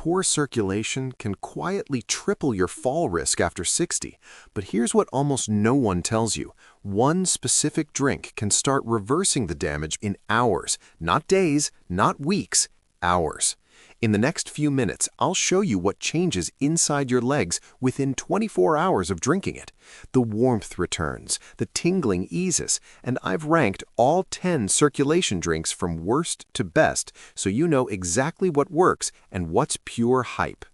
Poor circulation can quietly triple your fall risk after 60, but here's what almost no one tells you. One specific drink can start reversing the damage in hours, not days, not weeks, hours. In the next few minutes, I'll show you what changes inside your legs within 24 hours of drinking it. The warmth returns, the tingling eases, and I've ranked all 10 circulation drinks from worst to best so you know exactly what works and what's pure hype.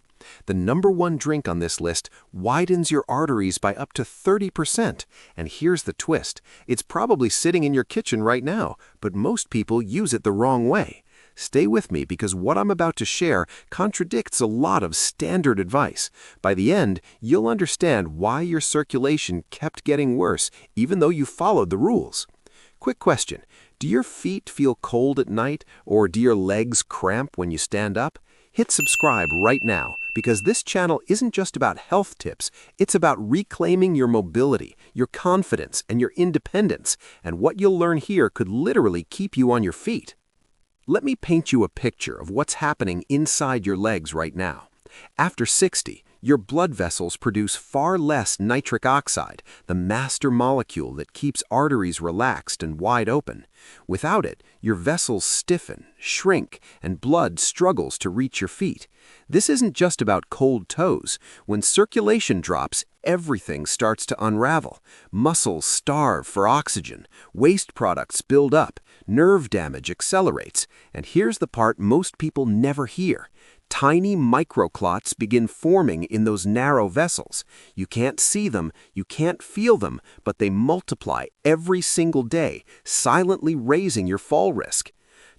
The #1 drink on this list widens your arteries by up to 30%. And here's the twist. It's probably sitting in your kitchen right now, but most people use it the wrong way. Stay with me because what I'm about to share contradicts a lot of standard advice. By the end, you'll understand why your circulation kept getting worse even though you followed the rules. Quick question, do your feet feel cold at night or do your legs cramp when you stand up? Hit subscribe right now because this channel isn't just about health tips, it's about reclaiming your mobility, your confidence, and your independence, and what you'll learn here could literally keep you on your feet. Let me paint you a picture of what's happening inside your legs right now. After 60, your blood vessels produce far less nitric oxide, the master molecule that keeps arteries relaxed and wide open. Without it, your vessels stiffen, shrink, and blood struggles to reach your feet. This isn't just about cold toes. When circulation drops, everything starts to unravel. Muscles starve for oxygen, waste products build up, nerve damage accelerates, and here's the part most people never hear. Tiny microclots begin forming in those narrow vessels. You can't see them, you can't feel them, but they multiply every single day, silently raising your fall risk.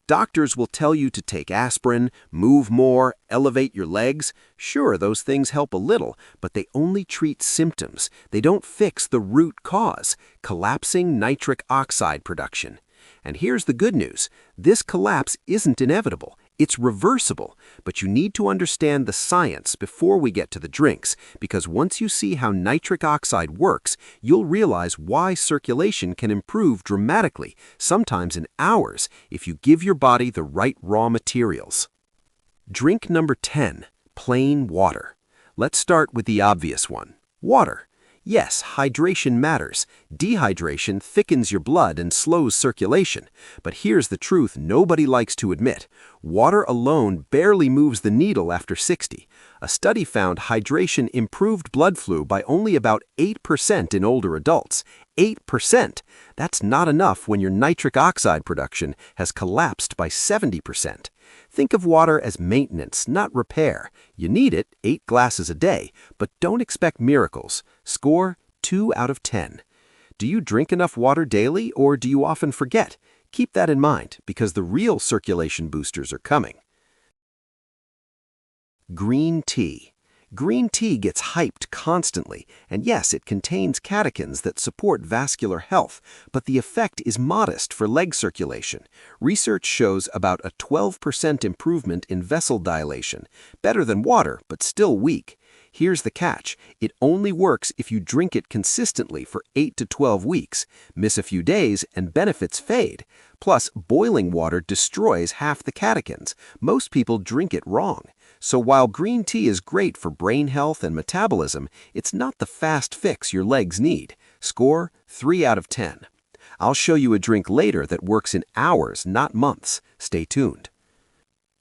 Doctors will tell you to take aspirin, move more, elevate your legs. Sure, those things help a little, but they only treat symptoms. They don't fix the root cause, collapsing nitric oxide production. And here's the good news. This collapse isn't inevitable. It's reversible, but you need to understand the science before we get to the drinks, because once you see how nitric oxide works, you'll realize why circulation can improve dramatically, sometimes in hours, if you give your body the right raw materials. Drink number 10, plain water. Let's start with the obvious one, water. Yes, hydration matters. Dehydration thickens your blood and slows circulation. But here's the truth nobody likes to admit. Water alone barely moves the needle after 60. A study found hydration improved blood flow by only about 8% in older adults. 8%! That's not enough when your nitric oxide production has collapsed by 70%. Think of water as maintenance, not repair. You need it, 8 glasses a day, but don't expect miracles. Score 2 out of 10. Do you drink enough water daily or do you often forget? Keep that in mind because the real circulation boosters are coming. Green tea. Green tea gets hyped constantly, and yes, it contains catechins that support vascular health, but the effect is modest for leg circulation. Research shows about a 12% improvement in vessel dilation, better than water, but still weak. Here's the catch. It only works if you drink it consistently for 8 to 12 weeks. Miss a few days and benefits fade. Plus, boiling water destroys half the catechins. Most people drink it wrong. So while green tea is great for brain health and metabolism, it's not the fast fix your legs need. Score 3 out of 10. I'll show you a drink later that works in hours, not months. Stay tuned.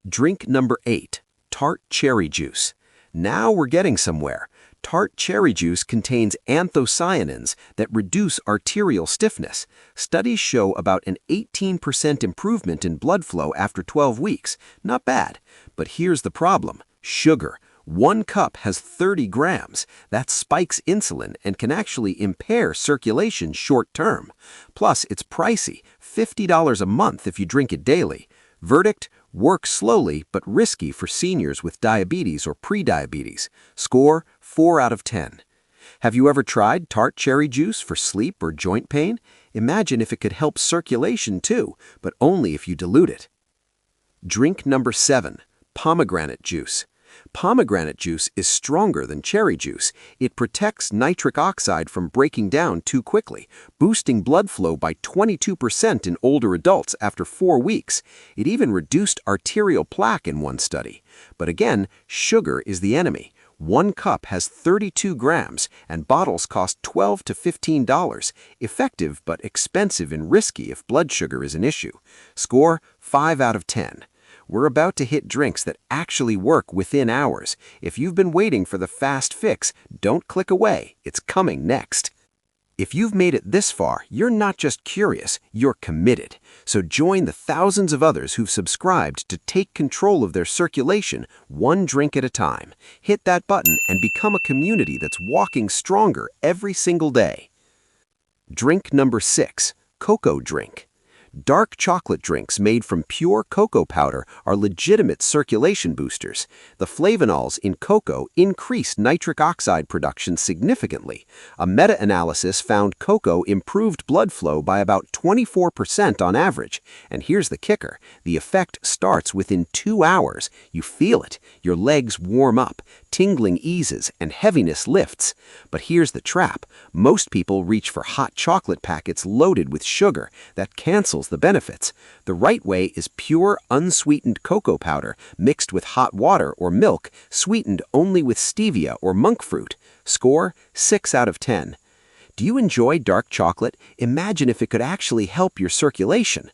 Drink number 8, Tart cherry juice. Now we're getting somewhere. Tart cherry juice contains anthocyanins that reduce arterial stiffness. Studies show about an 18% improvement in blood flow after 12 weeks. Not bad. But here's the problem. Sugar. 1 cup has 30 grams. That spikes insulin and can actually impair circulation short term. Plus, it's pricey, $50 a month if you drink it daily. Verdict, works slowly but risky for seniors with diabetes or prediabetes. Score 4 out of 10. Have you ever tried Tart cherry juice for sleep or joint pain? Imagine if it could help circulation too, but only if you dilute it. Drink number 7, pomegranate juice. Pomegranate juice is stronger than cherry juice. It protects nitric oxide from breaking down too quickly, boosting blood flow by 22% in older adults after 4 weeks. It even reduced arterial plaque in one study. But again, sugar is the enemy. 1 cup has 32 grams, and bottles cost $12 to $15. Effective but expensive and risky if blood sugar is an issue. Score 5 out of 10. We're about to hit drinks that actually work within hours. If you've been waiting for the fast fix, don't click away. It's coming next. If you've made it this far, you're not just curious, you're committed. So join the thousands of others who've subscribed to take control of their circulation 1 drink at a time. Hit that button and become a community that's walking stronger every single day. Drink number 6, cocoa drink. Dark chocolate drinks made from pure cocoa powder are legitimate circulation boosters. The flavonols in cocoa increase nitric oxide production significantly. A meta-analysis found cocoa improved blood flow by about 24% on average. And here's the kicker. The effect starts within 2 hours. You feel it. Your legs warm up, tingling eases, and heaviness lifts. But here's the trap. Most people reach for hot chocolate packets loaded with sugar. That cancels the benefits. The right way is pure, unsweetened cocoa powder mixed with hot water or milk, sweetened only with stevia or monk fruit. Score 6 out of 10. Do you enjoy dark chocolate? Imagine if it could actually help your circulation.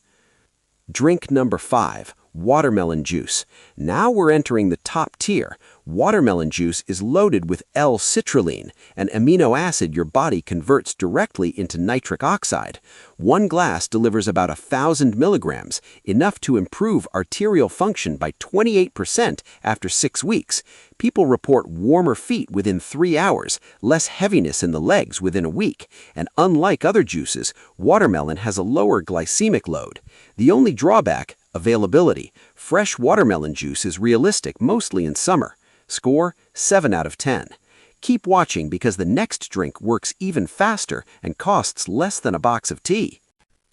Drink number 5, watermelon juice. Now we're entering the top tier. Watermelon juice is loaded with L-citrulline, an amino acid your body converts directly into nitric oxide. 1 glass delivers about 1,000 milligrams, enough to improve arterial function by 28% after 6 weeks. People report warmer feet within 3 hours, less heaviness in the legs within a week, and unlike other juices, watermelon has a lower glycemic load. The only drawback, availability. Fresh watermelon juice is realistic mostly in summer. Score 7 out of 10. Keep watching because the next drink works even faster and costs less than a box of tea.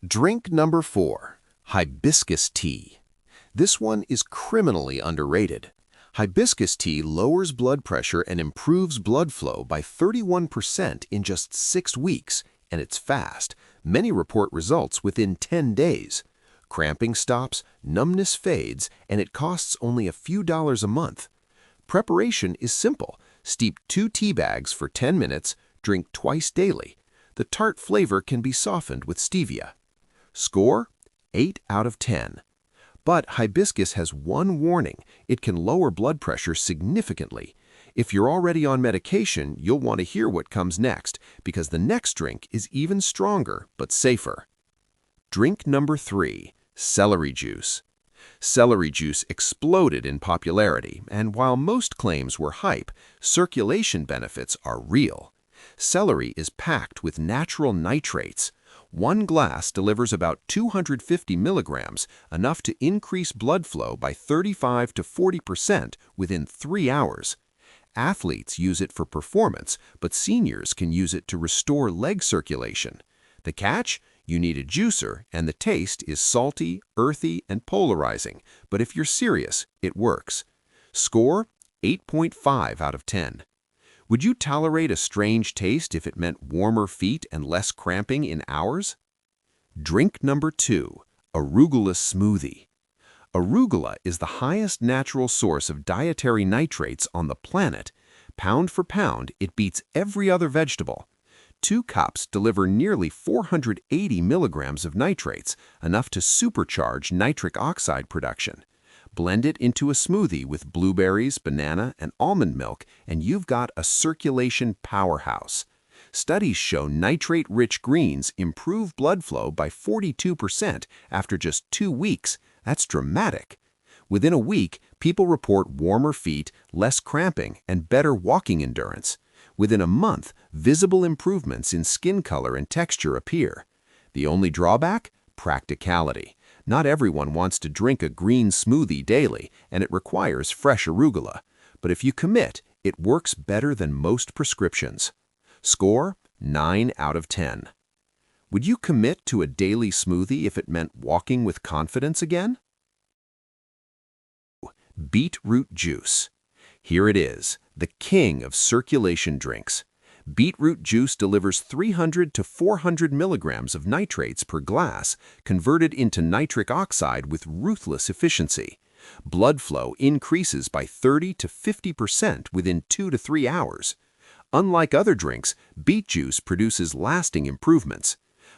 Drink number 4, Hibiscus Tea. This one is criminally underrated. Hibiscus tea lowers blood pressure and improves blood flow by 31% in just 6 weeks, and it's fast. Many report results within 10 days. Cramping stops, numbness fades, and it costs only a few dollars a month. Preparation is simple. Steep 2 tea bags for 10 minutes, drink twice daily. The tart flavor can be softened with stevia. Score 8 out of 10. But hibiscus has one warning. It can lower blood pressure significantly. If you're already on medication, you'll want to hear what comes next, because the next drink is even stronger but safer. Drink number 3, celery juice. Celery juice exploded in popularity, and while most claims were hype, circulation benefits are real. Celery is packed with natural nitrates. 1 glass delivers about 250 milligrams, enough to increase blood flow by 35 to 40% within 3 hours. Athletes use it for performance, but seniors can use it to restore leg circulation. The catch? You need a juicer, and the taste is salty, earthy, and polarizing. But if you're serious, it works. Score 8.5 out of 10. Would you tolerate a strange taste if it meant warmer feet and less cramping in hours? Drink number 2, Arugula smoothie. Arugula is the highest natural source of dietary nitrates on the planet. Pound for pound, it beats every other vegetable. 2 cups deliver nearly 480 milligrams of nitrates, enough to supercharge nitric oxide production. Blend it into a smoothie with blueberries, banana, and almond milk, and you've got a circulation powerhouse. Studies show nitrate-rich greens improve blood flow by 42% after just 2 weeks. That's dramatic. Within a week, people report warmer feet, less cramping, and better walking endurance. Within a month, visible improvements in skin color and texture appear. The only drawback? Practicality. Not everyone wants to drink a green smoothie daily, and it requires fresh arugula. But if you commit, it works better than most prescriptions. Score 9 out of 10. Would you commit to a daily smoothie if it meant walking with confidence again? Beetroot juice. Here it is, the king of circulation drinks. Beetroot juice delivers 300 to 400 milligrams of nitrates per glass, converted into nitric oxide with ruthless efficiency. Blood flow increases by 30 to 50% within 2 to 3 hours. Unlike other drinks, beet juice produces lasting improvements.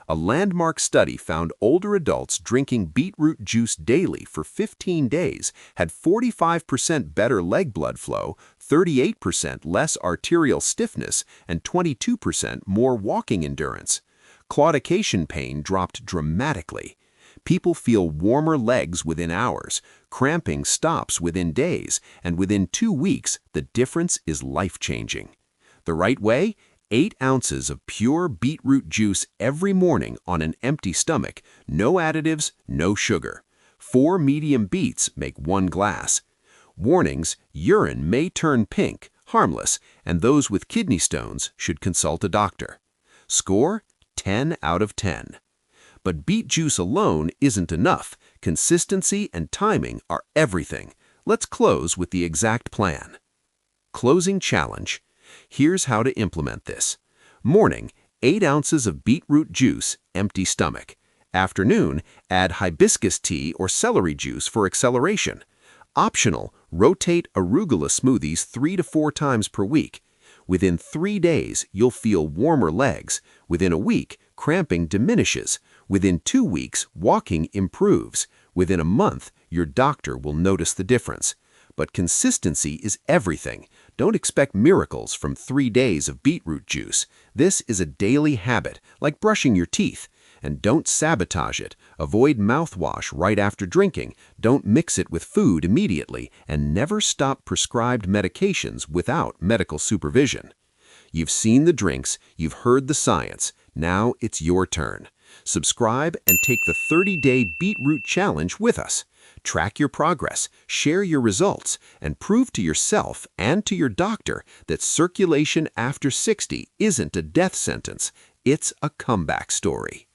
A landmark study found older adults drinking beetroot juice daily for 15 days had 45% better leg blood flow, 38% less arterial stiffness, and 22% more walking endurance. Claudication pain dropped dramatically. People feel warmer legs within hours, cramping stops within days, and within 2 weeks, the difference is life-changing. The right way? 8 ounces of pure beetroot juice every morning on an empty stomach, no additives, no sugar. 4 medium beets make 1 glass. Warnings: urine may turn pink, harmless, and those with kidney stones should consult a doctor. Score: 10 out of 10. But beet juice alone isn't enough. Consistency and timing are everything. Let's close with the exact plan. Closing challenge. Here's how to implement this. Morning, 8 ounces of beetroot juice, empty stomach. Afternoon, add hibiscus tea or celery juice for acceleration. Optional, rotate arugula smoothies 3 to 4 times per week. Within 3 days, you'll feel warmer legs. Within a week, cramping diminishes. Within 2 weeks, walking improves. Within a month, your doctor will notice the difference. But consistency is everything. Don't expect miracles from 3 days of beetroot juice. This is a daily habit, like brushing your teeth. And don't sabotage it. Avoid mouthwash right after drinking. Don't mix it with food immediately. And never stop prescribed medications without medical supervision. You've seen the drinks, you've heard the science. Now it's your turn. Subscribe and take the 30-day beetroot challenge with us. Track your progress, share your results, and prove to yourself and to your doctor that circulation after 60 isn't a death sentence. It's a comeback story.